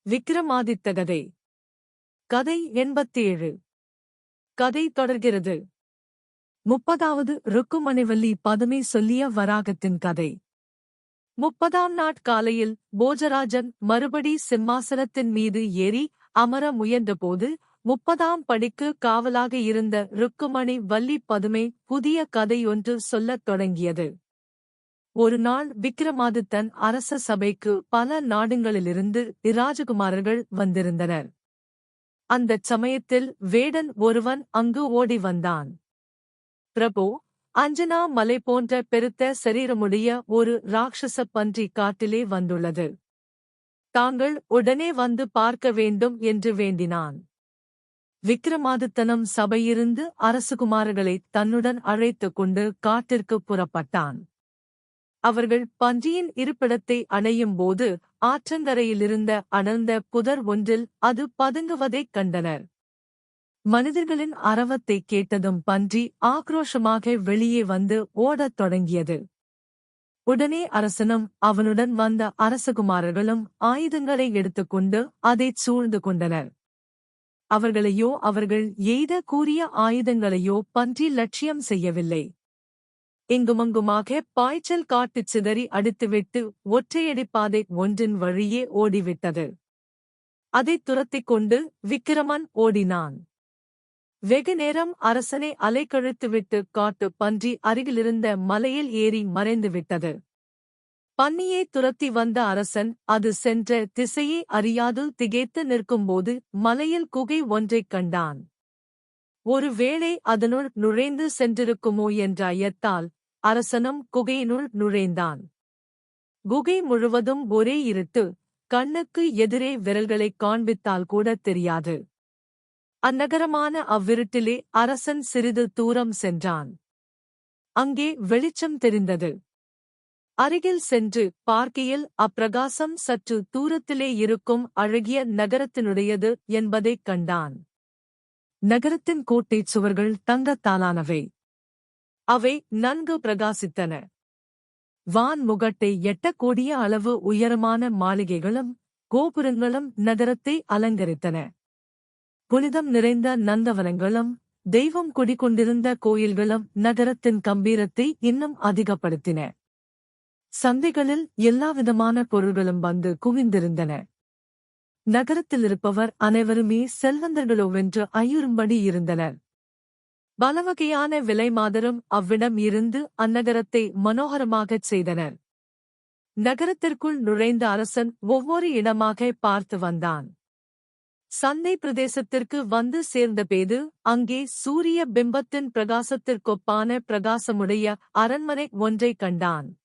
விக்ரமாதித்த கதை. கதை 87. கதை தொடர்கிறது. 30வது ருக்குமணிவல்லி பதுமை சொல்லிய வராகத்தின் கதை. 30ஆம் நாட்காலையில் போஜராஜன் மறுபடி சிம்மாசனத்தின் மீது ஏறி அமர முயன்றபோது 30ஆம் படிக்கு காவலாக இருந்த ருக்குமணி வல்லி பதுமை புதிய கதையொன்று சொல்லத் தொடங்கியது. ஒரு நாள் விக்ரமாதித்தன் அரச சபைக்கு பல நாடுகளிலிருந்து இராஜகுமாரர்கள் வந்திருந்தனர். அந்தச் சமயத்தில் வேடன் ஒருவன் அங்கு ஓடி வந்தான். பிரபோ, அஞ்சனா மலை போன்ற பெருத்த சரீரமுடைய ஒரு ராட்சச பன்றி காட்டிலே வந்துள்ளது. தாங்கள் உடனே வந்து பார்க்க வேண்டும் என்று வேண்டினான். விக்ரமாதித்தனும் சபையிருந்து அரசகுமாரர்களை தன்னுடன் அழைத்துக் கொண்டு காட்டிற்குப் புறப்பட்டான். அவர்கள் பன்றியின் இருப்பிடத்தை அடையும் போது ஆற்றங்கரையிலிருந்த அடர்ந்த புதர் ஒன்றில் அது பதுங்குவதைக் கண்டனர். மனிதர்களின் அரவத்தைக் கேட்டதும் பன்றி ஆக்ரோஷமாக வெளியே வந்து ஓடத் தொடங்கியது. உடனே அரசனும் அவனுடன் வந்த அரசகுமாரர்களும் ஆயுதங்களை எடுத்துக்கொண்டு அதைச் சூழ்ந்து கொண்டனர். அவர்களையோ அவர்கள் எய்த கூறிய ஆயுதங்களையோ பன்றி லட்சியம் செய்யவில்லை. இங்குமங்குமாக பாய்ச்சல் காட்டுச் சிதறி அடித்துவிட்டு ஒற்றையடிப்பாதை ஒன்றின் வழியே ஓடிவிட்டது. அதைத் துரத்திக் கொண்டு விக்கிரமன் ஓடினான். வெகு நேரம் அரசனை அலைக்கழித்துவிட்டு காட்டு பன்றி அருகிலிருந்த மலையில் ஏறி மறைந்துவிட்டது. பன்னியை துரத்தி வந்த அரசன் அது சென்ற திசையை அறியாது திகைத்து நிற்கும்போது மலையில் குகை ஒன்றைக் கண்டான். ஒருவேளை அதனுள் நுழைந்து சென்றிருக்குமோ என்ற ஐயத்தால் அரசனும் குகையினுள் நுழைந்தான். குகை முழுவதும் ஒரே இருட்டு, கண்ணுக்கு எதிரே விரல்களைக் காண்பித்தால் கூட தெரியாது. அந்நகரமான அவ்விருட்டிலே அரசன் சிறிது தூரம் சென்றான். அங்கே வெளிச்சம் தெரிந்தது. அருகில் சென்று பார்க்கையில் அப்பிரகாசம் சற்று தூரத்திலே இருக்கும் அழகிய நகரத்தினுடையது என்பதைக் கண்டான். நகரத்தின் கோட்டைச் சுவர்கள் தங்கத்தாலானவை. அவை நன்கு பிரகாசித்தன. வான் முகட்டை எட்டக்கூடிய அளவு உயரமான மாளிகைகளும் கோபுரங்களும் நகரத்தை அலங்கரித்தன. புனிதம் நிறைந்த நந்தவனங்களும் தெய்வம் குடிகொண்டிருந்த கோயில்களும் நகரத்தின் கம்பீரத்தை இன்னும் அதிகப்படுத்தின. சந்தைகளில் எல்லாவிதமான பொருள்களும் வந்து குவிந்திருந்தன. நகரத்திலிருப்பவர் அனைவருமே செல்வந்தர்களோவென்று ஐயுறும்படி இருந்தனர். பலவகையான விலைமாதரும் அவ்விடம் இருந்து அந்நகரத்தை மனோகரமாகச் செய்தனர். நகரத்திற்குள் நுழைந்த அரசன் ஒவ்வொரு இடமாக பார்த்து வந்தான். சந்தை பிரதேசத்திற்கு வந்து சேர்ந்தபேது அங்கே சூரிய பிம்பத்தின் பிரகாசத்திற்கொப்பான பிரகாசமுடைய அரண்மனை ஒன்றைக் கண்டான்.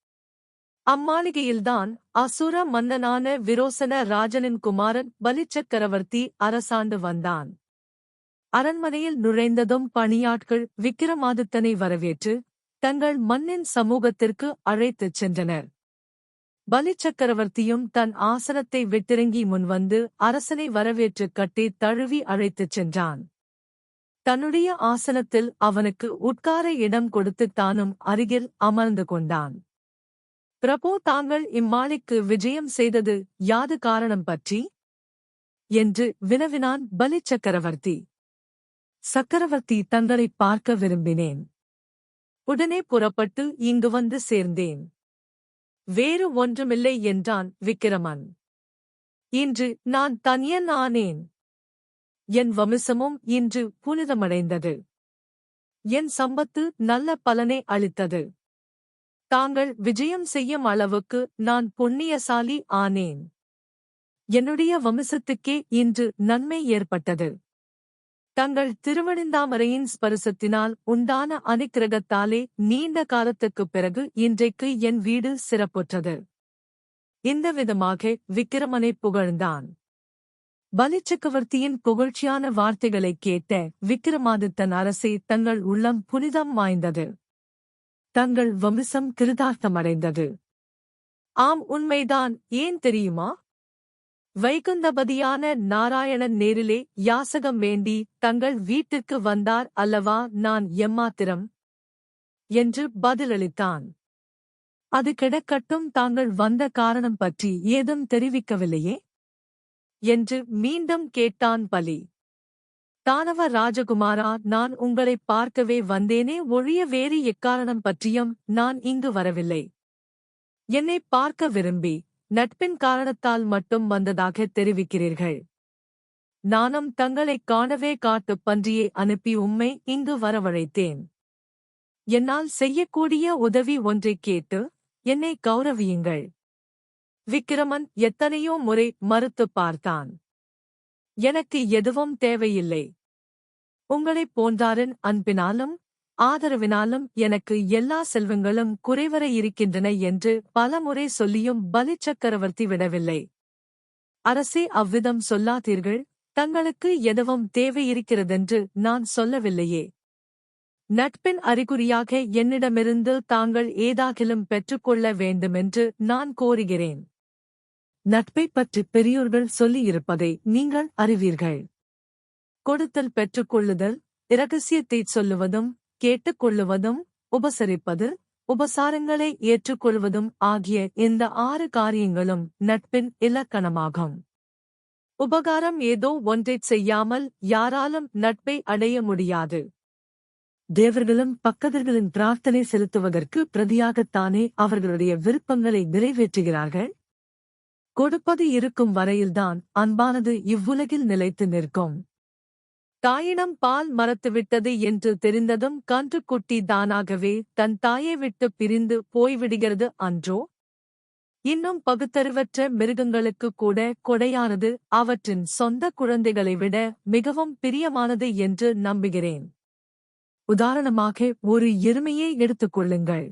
அம்மாளிகையில்தான் அசுர மன்னனான விரோசன ராஜனின் குமாரன் பலிச்சக்கரவர்த்தி அரசாண்டு வந்தான். அரண்மனையில் நுழைந்ததும் பணியாட்கள் விக்கிரமாதித்தனை வரவேற்று தங்கள் மன்னின் சமூகத்திற்கு அழைத்துச் சென்றனர். பலிச்சக்கரவர்த்தியும் தன் ஆசனத்தை விட்டிறங்கி முன்வந்து அரசனை வரவேற்று கட்டித் தழுவி அழைத்துச் சென்றான். தன்னுடைய ஆசனத்தில் அவனுக்கு உட்கார இடம் கொடுத்து தானும் அருகில் அமர்ந்து கொண்டான். பிரபோ, தாங்கள் இம்மாளிக்கு விஜயம் செய்தது யாது காரணம் பற்றி? என்று வினவினான் பலிச்சக்கரவர்த்தி. சக்கரவர்த்தி, தங்களைப் பார்க்க விரும்பினேன். உடனே புறப்பட்டு இங்கு வந்து சேர்ந்தேன். வேறு ஒன்றுமில்லை என்றான் விக்கிரமன். இன்று நான் தனியன் ஆனேன். என் வம்சமும் இன்று புனிதமடைந்தது. என் சம்பத்து நல்ல பலனை அளித்தது. தாங்கள் விஜயம் செய்யும் அளவுக்கு நான் புண்ணியசாலி ஆனேன். என்னுடைய வம்சத்துக்கே இன்று நன்மை ஏற்பட்டது. தங்கள் திருவணிந்தாமரையின் ஸ்பரிசத்தினால் உண்டான அனுக்கிரகத்தாலே நீண்ட காலத்துக்குப் பிறகு இன்றைக்கு என் வீடு சிறப்புற்றது. இந்த விதமாக விக்கிரமனை புகழ்ந்தான். பலிச்சக்கரவர்த்தியின் புகழ்ச்சியான வார்த்தைகளைக் கேட்ட விக்கிரமாதித்தன் அரசே, தங்கள் உள்ளம் புனிதம் வாய்ந்தது. தங்கள் வம்சம் கிருதார்த்தமடைந்தது. ஆம், உண்மைதான். ஏன் தெரியுமா? வைகுந்தபதியான நாராயணன் நேரிலே யாசகம் வேண்டி தங்கள் வீட்டிற்கு வந்தார் அல்லவா, நான் எம்மாத்திரம்? என்று பதிலளித்தான். அது கிடக்கட்டும், தாங்கள் வந்த காரணம் பற்றி ஏதும் தெரிவிக்கவில்லையே? என்று மீண்டும் கேட்டான் பலி. தானவ ராஜகுமாரா, நான் உங்களைப் பார்க்கவே வந்தேனே ஒழிய வேறு எக்காரணம் பற்றியும் நான் இங்கு வரவில்லை. என்னைப் பார்க்க விரும்பி நட்பின் காரணத்தால் மட்டும் வந்ததாகத் தெரிவிக்கிறீர்கள். நானும் தங்களைக் காணவே காட்டுப் பன்றியை அனுப்பி உம்மை இங்கு வரவழைத்தேன். என்னால் செய்யக்கூடிய உதவி ஒன்றைக் கேட்டு என்னை கௌரவியுங்கள். விக்கிரமன் எத்தனையோ முறை மறுத்துப் பார்த்தான். எனக்கு எதுவும் தேவையில்லை. உங்களைப் போன்றாரின் அன்பினாலும் ஆதரவினாலும் எனக்கு எல்லா செல்வங்களும் குறைவர இருக்கின்றன என்று பலமுறை சொல்லியும் பலி சக்கரவர்த்தி விடவில்லை. அரசே, அவ்விதம் சொல்லாதீர்கள். தங்களுக்கு எதுவும் தேவையிருக்கிறதென்று நான் சொல்லவில்லையே. நட்பின் அறிகுறியாக என்னிடமிருந்து தாங்கள் ஏதாகிலும் பெற்றுக்கொள்ள வேண்டுமென்று நான் கோருகிறேன். நட்பைப் பற்றி பெரியோர்கள் சொல்லியிருப்பதை நீங்கள் அறிவீர்கள். கொடுத்தல் பெற்றுக்கொள்ளுதல், இரகசியத்தைச் சொல்லுவதும், கேட்டுக்கொள்ளுவதும், உபசரிப்பது, உபசாரங்களை ஏற்றுக்கொள்வதும் ஆகிய இந்த 6 காரியங்களும் நட்பின் இலக்கணமாகும். உபகாரம் ஏதோ ஒன்றைச் செய்யாமல் யாராலும் நட்பை அடைய முடியாது. தேவர்களும் பக்கதர்களின் பிரார்த்தனை செலுத்துவதற்கு பிரதியாகத்தானே அவர்களுடைய விருப்பங்களை நிறைவேற்றுகிறார்கள். கொடுப்பது இருக்கும் வரையில்தான் அன்பானது இவ்வுலகில் நிலைத்து நிற்கும். தாயிடம் பால் மறத்துவிட்டது என்று தெரிந்ததும் கன்றுக்குட்டி தானாகவே தன் தாயை விட்டு பிரிந்து போய்விடுகிறது அன்றோ? இன்னும் பகுத்தறிவற்ற மிருகங்களுக்கு கூட கொடையானது அவற்றின் சொந்த குழந்தைகளை விட மிகவும் பிரியமானது என்று நம்புகிறேன். உதாரணமாக ஒரு எருமையை எடுத்துக்கொள்ளுங்கள்.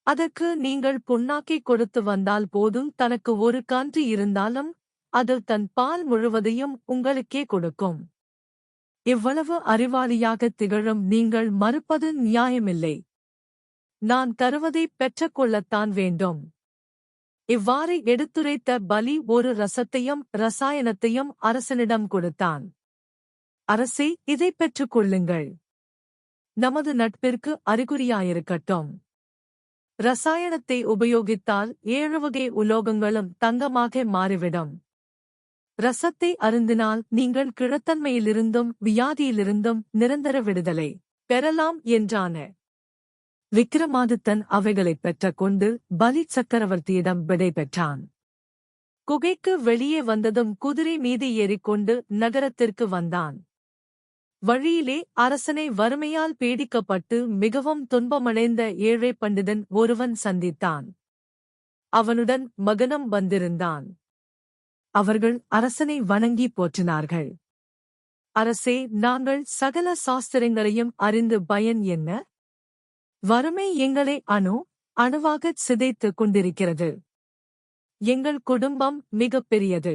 அதற்கு நீங்கள் புண்ணாக்கி கொடுத்து வந்தால் போதும், தனக்கு ஒரு கன்று இருந்தாலும் அது தன் பால் முழுவதையும் உங்களுக்கே கொடுக்கும். இவ்வளவு அறிவாளியாகத் திகழும் நீங்கள் மறுப்பது நியாயமில்லை. நான் தருவதைப் பெற்றுக்கொள்ளத்தான் வேண்டும். இவ்வாறு எடுத்துரைத்த பலி ஒரு ரசத்தையும் ரசாயனத்தையும் அரசனிடம் கொடுத்தான். அரசே, இதைப் பெற்றுக்கொள்ளுங்கள். நமது நட்பிற்கு அறிகுறியாயிருக்கட்டும். ரசாயனத்தை உபயோகித்தால் 7 வகை உலோகங்களும் தங்கமாக மாறிவிடும். ரசத்தை அருந்தினால் நீங்கள் கிழத்தன்மையிலிருந்தும் வியாதியிலிருந்தும் நிரந்தர விடுதலை பெறலாம் என்றான. விக்கிரமாதித்தன் அவைகளைப் பெற்றுக்கொண்டு பலி சக்கரவர்த்தியிடம் விடை பெற்றான். குகைக்கு வெளியே வந்ததும் குதிரை மீது ஏறிக்கொண்டு நகரத்திற்கு வந்தான். வழியிலே அரசனை வறுமையால் பீடிக்கப்பட்டு மிகவும் துன்பமடைந்த ஏழை பண்டிதன் ஒருவன் சந்தித்தான். அவனுடன் மகனும் வந்திருந்தான். அவர்கள் அரசனை வணங்கி போற்றினார்கள். அரசே, நாங்கள் சகல சாஸ்திரங்களையும் அறிந்து பயன் என்ன? வறுமை எங்களை அணுவாகச் சிதைத்துக் கொண்டிருக்கிறது. எங்கள் குடும்பம் மிகப் பெரியது.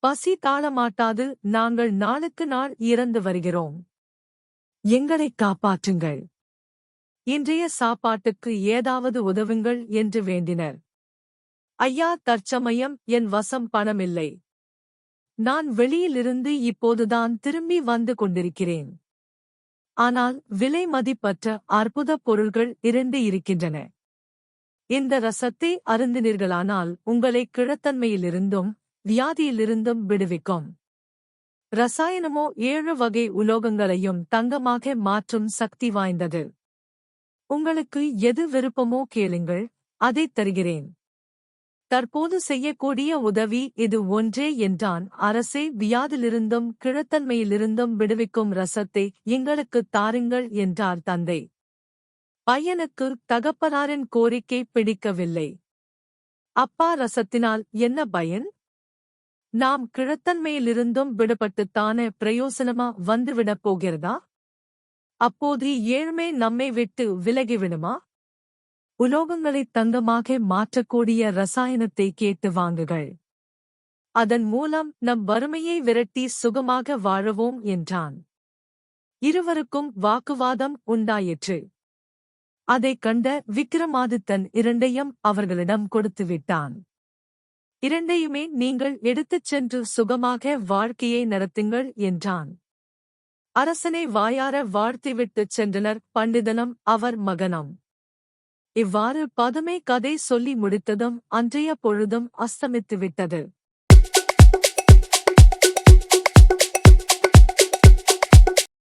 பசி தாழமாட்டாது நாங்கள் நாளுக்கு நாள் இறந்து வருகிறோம். எங்களைக் காப்பாற்றுங்கள். இன்றைய சாப்பாட்டுக்கு ஏதாவது உதவுங்கள் என்று வேண்டினர். ஐயா, தற்சமயம் என் வசம் பணமில்லை. நான் வெளியிலிருந்து இப்போதுதான் திரும்பி வந்து கொண்டிருக்கிறேன். ஆனால் விலை மதிப்பற்ற அற்புத பொருள்கள் 2 இருக்கின்றன. இந்த ரசத்தை அருந்தினீர்களானால் உங்களை கிழத்தன்மையிலிருந்தும் வியாதியிலிருந்தும் விடுவிக்கும். ரசாயனமோ 7 வகை உலோகங்களையும் தங்கமாக மாற்றும் சக்தி வாய்ந்தது. உங்களுக்கு எது விருப்பமோ கேளுங்கள், அதைத் தருகிறேன். தற்போது செய்யக்கூடிய உதவி இது ஒன்றே என்றான். அரசே, வியாதிலிருந்தும் கிழத்தன்மையிலிருந்தும் விடுவிக்கும் ரசத்தை எங்களுக்குத் தாருங்கள் என்றார் தந்தை. பையனுக்கு தகப்பனாரின் கோரிக்கை பிடிக்கவில்லை. அப்பா, ரசத்தினால் என்ன பயன்? நாம் கிழத்தன்மையிலிருந்தும் விடுபட்டுத்தானே பிரயோசனமா வந்துவிடப் போகிறதா? அப்போது ஏழ்மை நம்மை விட்டு விலகிவிடுமா? உலோகங்களைத் தங்கமாக மாற்றக்கூடிய ரசாயனத்தை கேட்டு வாங்குகள். அதன் மூலம் நம் வறுமையை விரட்டி சுகமாக வாழவோம் என்றான். இருவருக்கும் வாக்குவாதம் உண்டாயிற்று. அதைக் கண்ட விக்கிரமாதித்தன் 2ஐயும் அவர்களிடம் கொடுத்துவிட்டான். 2ஐயுமே நீங்கள் எடுத்துச் சென்று சுகமாக வாழ்க்கையை நடத்துங்கள் என்றான். அரசனை வாயார வாழ்த்திவிட்டுச் சென்றனர் பண்டிதனும் அவர் மகனும். இவ்வாறு பதுமை கதை சொல்லி முடித்ததும் அன்றைய பொழுதும் அஸ்தமித்துவிட்டது.